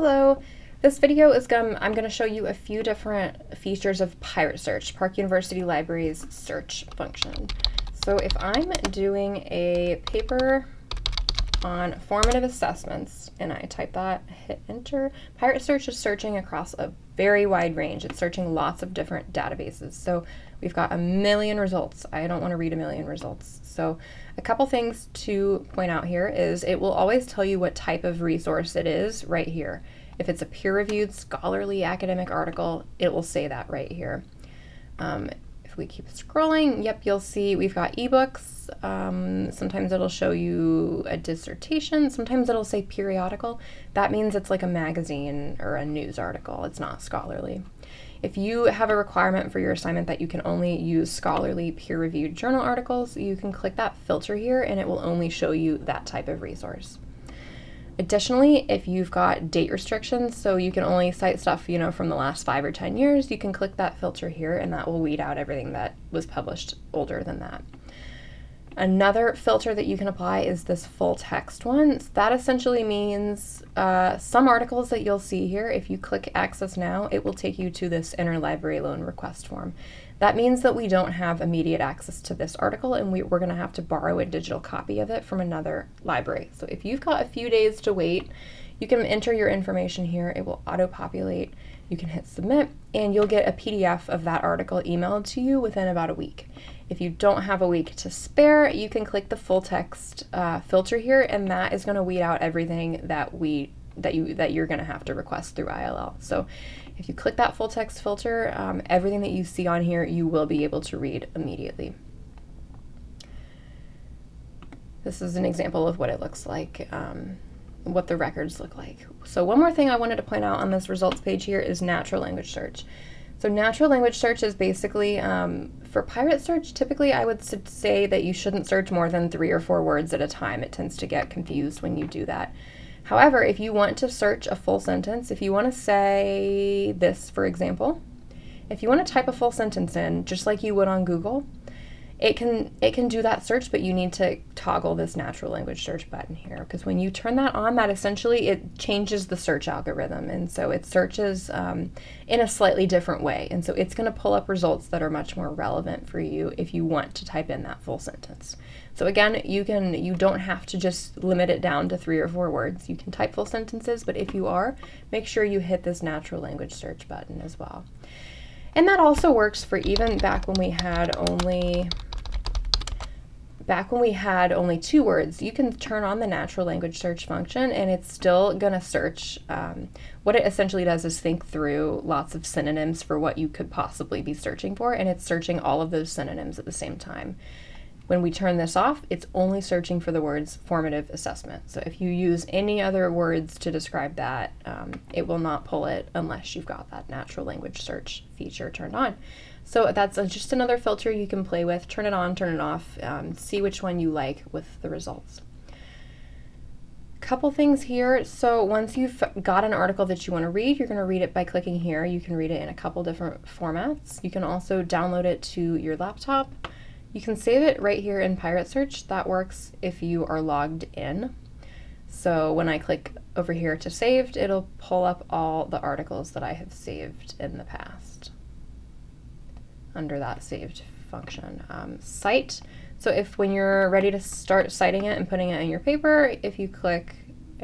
Hello, this video is I'm going to show you a few different features of Pirate Search, Park University Library's search function. So if I'm doing a paper on formative assessments and I type that, hit enter, Pirate Search is searching across a very wide range. It's searching lots of different databases. So we've got 1,000,000 results. I don't want to read 1,000,000 results. So a couple things to point out here is it will always tell you what type of resource it is right here. If it's a peer-reviewed scholarly academic article, it will say that right here. If we keep scrolling, yep, you'll see we've got ebooks. Sometimes it'll show you a dissertation. Sometimes it'll say periodical. That means it's like a magazine or a news article. It's not scholarly. If you have a requirement for your assignment that you can only use scholarly peer-reviewed journal articles, you can click that filter here and it will only show you that type of resource. Additionally, if you've got date restrictions, so you can only cite stuff, from the last 5 or 10 years, you can click that filter here and that will weed out everything that was published older than that. Another filter that you can apply is this full text one. So that essentially means some articles that you'll see here, if you click Access Now, it will take you to this interlibrary loan request form. That means that we don't have immediate access to this article and we're going to have to borrow a digital copy of it from another library. So if you've got a few days to wait, you can enter your information here. It will auto-populate. You can hit submit and you'll get a PDF of that article emailed to you within about a week. If you don't have a week to spare, you can click the full text filter here and that is going to weed out everything that you're going to have to request through ILL. So if you click that full text filter, everything that you see on here, you will be able to read immediately. This is an example of what it looks like, what the records look like. So one more thing I wanted to point out on this results page here is natural language search. So natural language search is basically, for Pirate Search, typically I would say that you shouldn't search more than 3 or 4 words at a time. It tends to get confused when you do that. However, if you want to search a full sentence, if you want to say this, for example, if you want to type a full sentence in, just like you would on Google, it can do that search, but you need to toggle this natural language search button here, because when you turn that on, that essentially it changes the search algorithm, and so it searches in a slightly different way, and so it's going to pull up results that are much more relevant for you if you want to type in that full sentence. So again, you don't have to just limit it down to 3 or 4 words. You can type full sentences, but if you are, make sure you hit this natural language search button as well. And that also works for even back when we had only 2 words. You can turn on the natural language search function and it's still going to search. What it essentially does is think through lots of synonyms for what you could possibly be searching for, and it's searching all of those synonyms at the same time. When we turn this off, it's only searching for the words formative assessment. So if you use any other words to describe that, it will not pull it unless you've got that natural language search feature turned on. So that's just another filter you can play with. Turn it on, turn it off, see which one you like with the results. Couple things here. So once you've got an article that you want to read, you're going to read it by clicking here. You can read it in a couple different formats. You can also download it to your laptop. You can save it right here in Pirate Search. That works if you are logged in. So when I click over here to saved, it'll pull up all the articles that I have saved in the past under that saved function. Cite. So when you're ready to start citing it and putting it in your paper, if you click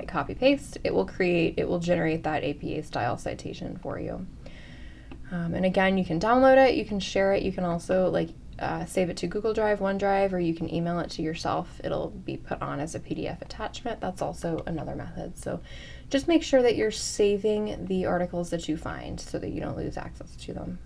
copy paste, it will generate that APA style citation for you. And again, you can download it, you can share it, you can also save it to Google Drive, OneDrive, or you can email it to yourself. It'll be put on as a PDF attachment. That's also another method. So just make sure that you're saving the articles that you find so that you don't lose access to them.